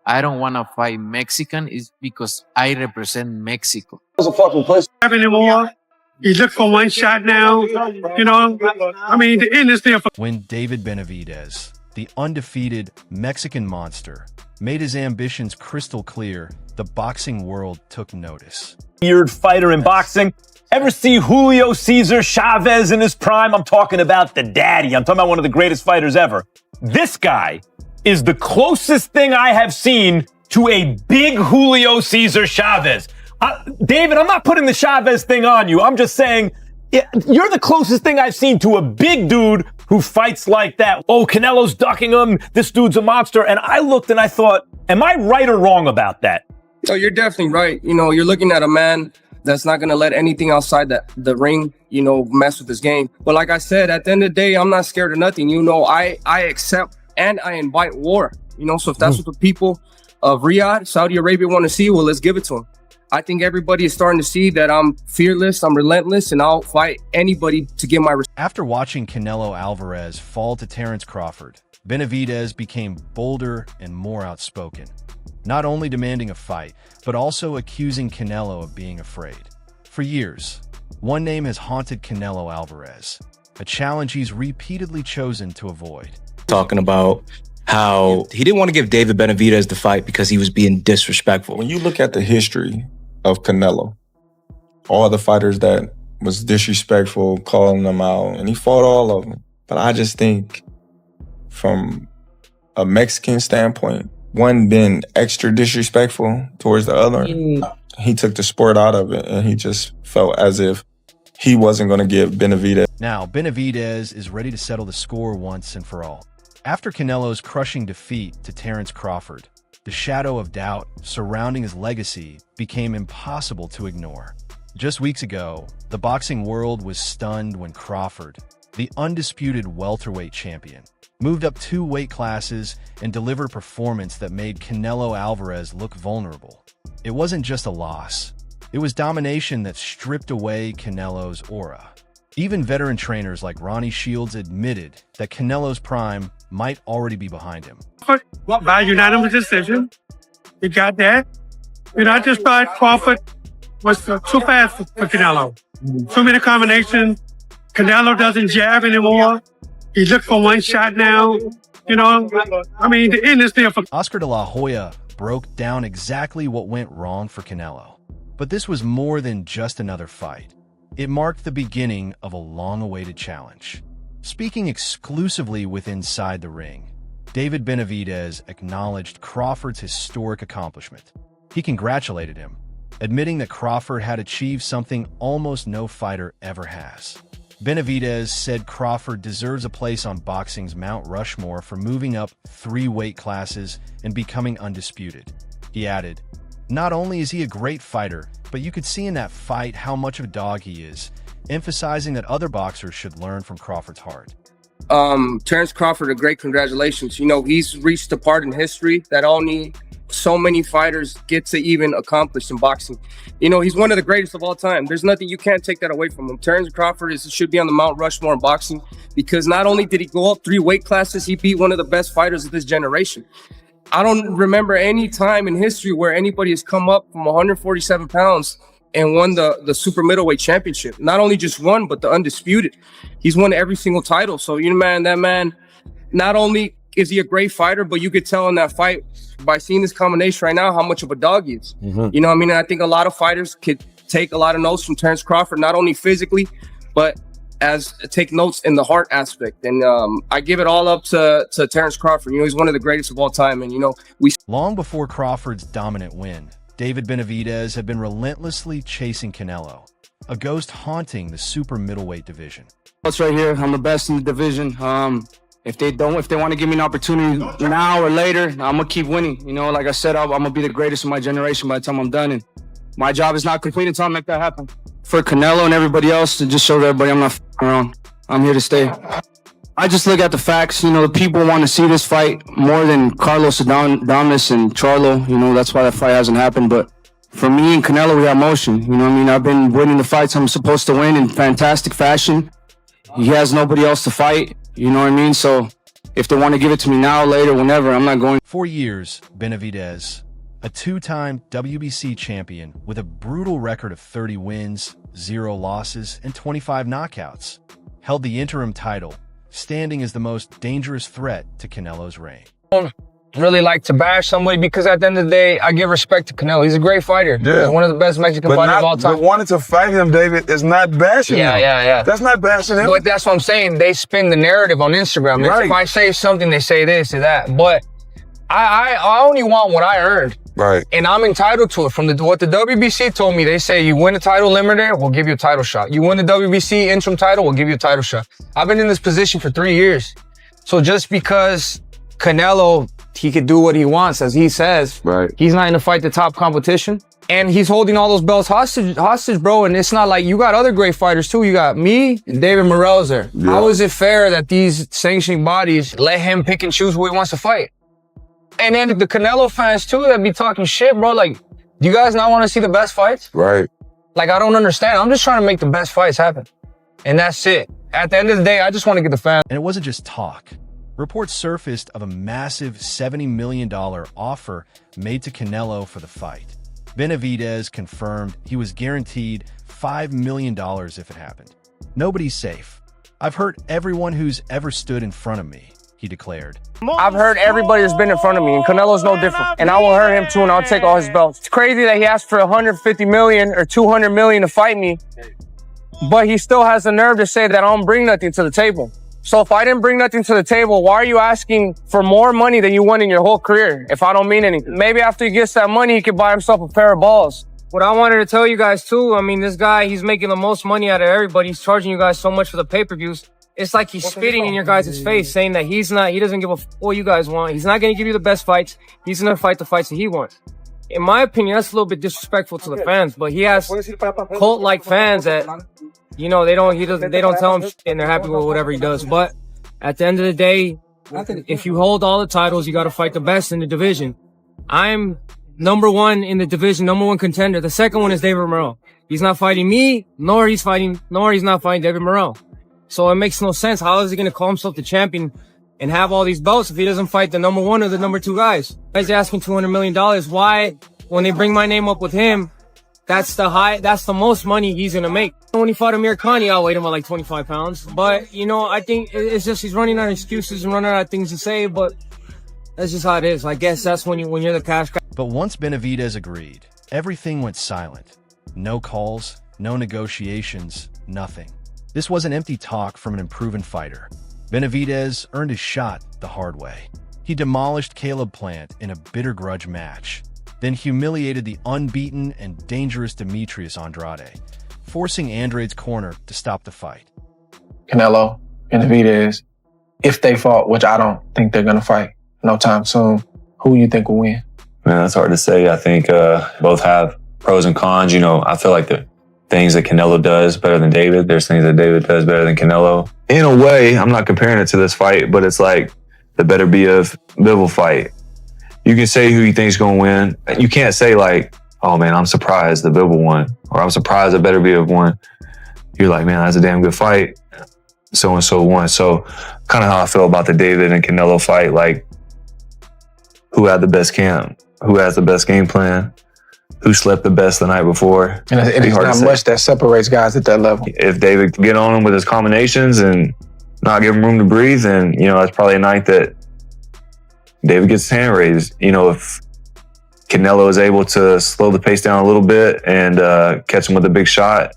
I don't want to fight Mexican is because I represent Mexico. Was a fucking place. Anymore. He's looking for one shot now. You know, I mean, the end is there for. When David Benavidez, the undefeated Mexican monster, made his ambitions crystal clear, the boxing world took notice. Weird fighter in boxing. Ever see Julio Cesar Chavez in his prime? I'm talking about the daddy. I'm talking about one of the greatest fighters ever. This guy is the closest thing I have seen to a big Julio Cesar Chavez. David, I'm not putting the Chavez thing on you. I'm just saying, you're the closest thing I've seen to a big dude who fights like that. Oh, Canelo's ducking him. This dude's a monster. And I looked and I thought, am I right or wrong about that? No, you're definitely right. You know, you're looking at a man that's not going to let anything outside the ring, you know, mess with his game. But like I said, at the end of the day, I'm not scared of nothing. You know, I accept and I invite war. You know, so if that's what the people of Riyadh, Saudi Arabia want to see, well, let's give it to them. I think everybody is starting to see that I'm fearless, I'm relentless, and I'll fight anybody to get my respect. After watching Canelo Alvarez fall to Terence Crawford, Benavidez became bolder and more outspoken, not only demanding a fight, but also accusing Canelo of being afraid. For years, one name has haunted Canelo Alvarez, a challenge he's repeatedly chosen to avoid. Talking about how he didn't want to give David Benavidez the fight because he was being disrespectful. When you look at the history of Canelo, all the fighters that was disrespectful, calling them out, and he fought all of them. But I just think from a Mexican standpoint, one being extra disrespectful towards the other, he took the sport out of it, and he just felt as if he wasn't going to give Benavidez. Now, Benavidez is ready to settle the score once and for all. After Canelo's crushing defeat to Terence Crawford, the shadow of doubt surrounding his legacy became impossible to ignore. Just weeks ago, the boxing world was stunned when Crawford, the undisputed welterweight champion, moved up 2 weight classes and delivered a performance that made Canelo Alvarez look vulnerable. It wasn't just a loss. It was domination that stripped away Canelo's aura. Even veteran trainers like Ronnie Shields admitted that Canelo's prime might already be behind him. By unanimous decision, he got that. You know, I just thought Crawford was too fast for Canelo. Too many combinations. Canelo doesn't jab anymore. He looked for one shot now. You know, I mean, the end is there for. Oscar de la Hoya broke down exactly what went wrong for Canelo. But this was more than just another fight. It marked the beginning of a long-awaited challenge. Speaking exclusively with inside the ring, David Benavidez acknowledged Crawford's historic accomplishment. He congratulated him, admitting that Crawford had achieved something almost no fighter ever has. Benavidez said Crawford deserves a place on boxing's Mount Rushmore for moving up 3 weight classes and becoming undisputed. He added, "Not only is he a great fighter, but you could see in that fight how much of a dog he is," emphasizing that other boxers should learn from Crawford's heart. Terence Crawford, a great congratulations. You know, he's reached a part in history that only so many fighters get to even accomplish in boxing. You know, he's one of the greatest of all time. There's nothing, you can't take that away from him. Terence Crawford should be on the Mount Rushmore in boxing because not only did he go up 3 weight classes, he beat one of the best fighters of this generation. I don't remember any time in history where anybody has come up from 147 pounds and won the super middleweight championship. Not only just won, but the undisputed. He's won every single title. So, you know, man, that man, not only is he a great fighter, but you could tell in that fight by seeing this combination right now how much of a dog he is. You know what I mean? And I think a lot of fighters could take a lot of notes from Terence Crawford, not only physically, but as take notes in the heart aspect. And I give it all up to Terence Crawford. You know, he's one of the greatest of all time. And, you know, Long before Crawford's dominant win, David Benavidez had been relentlessly chasing Canelo, a ghost haunting the super middleweight division. It's right here. I'm the best in the division. If they want to give me an opportunity now or later, I'm gonna keep winning. You know, like I said, I'm gonna be the greatest of my generation by the time I'm done. And my job is not complete until I make that happen. For Canelo and everybody else, to just show everybody I'm not f***ing around. I'm here to stay. I just look at the facts. You know, the people want to see this fight more than Carlos Adames and Charlo. You know, that's why that fight hasn't happened. But for me and Canelo, we have motion. You know what I mean? I've been winning the fights I'm supposed to win in fantastic fashion. He has nobody else to fight. You know what I mean? So if they want to give it to me now, later, whenever, I'm not going. For years, Benavidez, a two-time WBC champion with a brutal record of 30 wins, 0 losses, and 25 knockouts, held the interim title, standing as the most dangerous threat to Canelo's reign. Really like to bash somebody because at the end of the day, I give respect to Canelo. He's a great fighter. Yeah. He's one of the best Mexican fighters of all time. But wanting to fight him, David, is not bashing him. Yeah. That's not bashing him. But that's what I'm saying. They spin the narrative on Instagram. Right. If I say something, they say this or that. But I only want what I earned. Right. And I'm entitled to it. From what the WBC told me, they say you win a title limiter, we'll give you a title shot. You win the WBC interim title, we'll give you a title shot. I've been in this position for 3 years. So just because Canelo, he could do what he wants, as he says. Right. He's not going to fight the top competition. And he's holding all those belts hostage, bro. And it's not like you got other great fighters too. You got me and David Morrell's there. Yeah. How is it fair that these sanctioning bodies let him pick and choose who he wants to fight? And then the Canelo fans too that be talking shit, bro. Like, do you guys not want to see the best fights? Right. Like, I don't understand. I'm just trying to make the best fights happen. And that's it. At the end of the day, I just want to get the fans. And it wasn't just talk. Reports surfaced of a massive $70 million offer made to Canelo for the fight. Benavidez confirmed he was guaranteed $5 million if it happened. Nobody's safe. I've hurt everyone who's ever stood in front of me, he declared. I've heard everybody that's been in front of me, and Canelo's no different. And I will hurt him too, and I'll take all his belts. It's crazy that he asked for $150 million or $200 million to fight me, but he still has the nerve to say that I don't bring nothing to the table. So if I didn't bring nothing to the table, why are you asking for more money than you won in your whole career if I don't mean anything? Maybe after he gets that money, he could buy himself a pair of balls. What I wanted to tell you guys too, I mean, this guy, he's making the most money out of everybody. He's charging you guys so much for the pay-per-views. It's like he's spitting in your guys' face, saying that he doesn't give a f what you guys want. He's not going to give you the best fights. He's going to fight the fights that he wants. In my opinion, that's a little bit disrespectful to the fans, but he has cult-like fans that, you know, they don't tell him shit and they're happy with whatever he does. But at the end of the day, if you hold all the titles, you got to fight the best in the division. I'm #1 in the division, #1 contender. The second one is David Morrell. He's not fighting me, nor he's not fighting David Morrell. So it makes no sense. How is he going to call himself the champion and have all these belts if he doesn't fight the #1 or the #2 guys? Guys asking $200 million. Why, when they bring my name up with him, that's the most money he's going to make. When he fought Amir Khan, he outweighed him by like 25 pounds. But, you know, I think it's just he's running out of excuses and running out of things to say, but that's just how it is. I guess that's when you're the cash guy. But once Benavidez agreed, everything went silent. No calls, no negotiations, nothing. This wasn't empty talk from an unproven fighter. Benavidez earned his shot the hard way. He demolished Caleb Plant in a bitter grudge match, then humiliated the unbeaten and dangerous Demetrius Andrade, forcing Andrade's corner to stop the fight. Canelo, Benavidez, if they fought, which I don't think they're going to fight no time soon, who you think will win? Man, that's hard to say. I think both have pros and cons. You know, I feel like the things that Canelo does better than David. There's things that David does better than Canelo. In a way, I'm not comparing it to this fight, but it's like the better be of Bivol fight. You can say who you think is going to win. You can't say like, oh man, I'm surprised the Bivol won, or I'm surprised the better be of won. You're like, man, that's a damn good fight. So-and-so won. So kind of how I feel about the David and Canelo fight, like who had the best camp, who has the best game plan, who slept the best the night before. And it's not much that separates guys at that level. If David can get on him with his combinations and not give him room to breathe, then, you know, that's probably a night that David gets his hand raised. You know, if Canelo is able to slow the pace down a little bit and catch him with a big shot,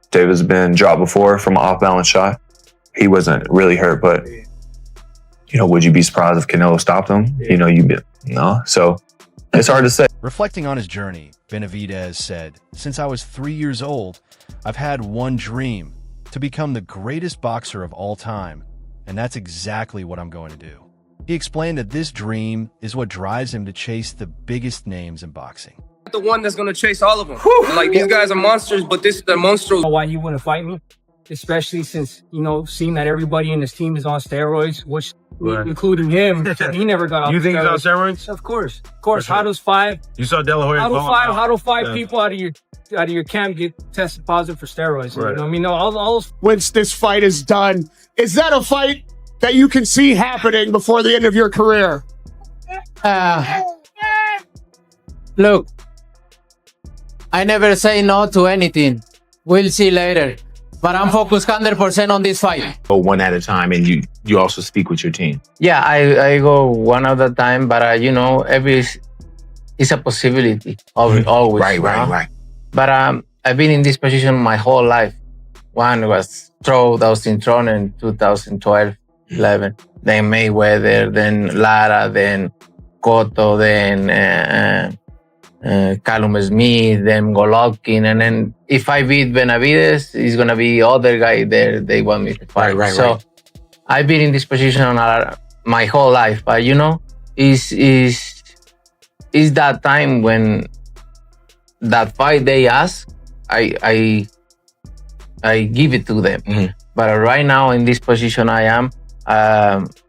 David's been dropped before from an off-balance shot. He wasn't really hurt, but, you know, would you be surprised if Canelo stopped him? You know, no. So it's hard to say. Reflecting on his journey, Benavidez said, "Since I was 3 years old, I've had one dream, to become the greatest boxer of all time, and that's exactly what I'm going to do." He explained that this dream is what drives him to chase the biggest names in boxing. The one that's going to chase all of them. Like, these guys are monsters, but this is the monster. Why he wouldn't fight me, especially since, you know, seeing that everybody in this team is on steroids, which including him, he never got off. You think he's on steroids? Of course. How does five people out of your camp get tested positive for steroids? Right. You know what I mean? No, all those. Once this fight is done, is that a fight that you can see happening before the end of your career? Look, I never say no to anything. We'll see later. But I'm focused 100% on this fight. Go one at a time, and you also speak with your team. Yeah, I go one at a time, but you know, every is a possibility. Always. Right. But I've been in this position my whole life. One was Dustin Throne in 2012, 11. Then Mayweather, then Lara, then Cotto, then Callum Smith, then Golovkin, and then if I beat Benavidez, it's gonna be other guy there. They want me to fight. Right. I've been in this position my whole life, but you know, is that time when that fight they ask, I give it to them. Mm-hmm. But right now in this position I am,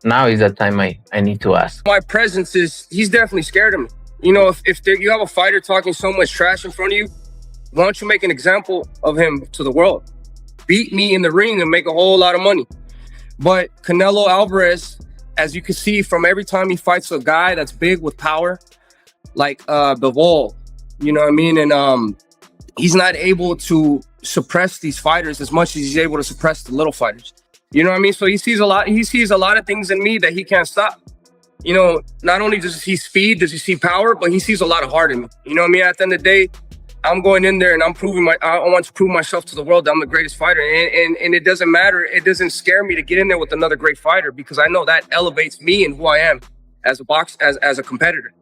now is the time I need to ask. My presence he's definitely scared of me. You know, if you have a fighter talking so much trash in front of you, why don't you make an example of him to the world? Beat me in the ring and make a whole lot of money. But Canelo Alvarez, as you can see from every time he fights a guy that's big with power, like Bivol, you know what I mean? And he's not able to suppress these fighters as much as he's able to suppress the little fighters. You know what I mean? So he sees a lot of things in me that he can't stop. You know, not only does he see speed, does he see power, but he sees a lot of heart in me. You know what I mean? At the end of the day, I'm going in there and I want to prove myself to the world that I'm the greatest fighter. And it doesn't matter. It doesn't scare me to get in there with another great fighter because I know that elevates me and who I am as a competitor.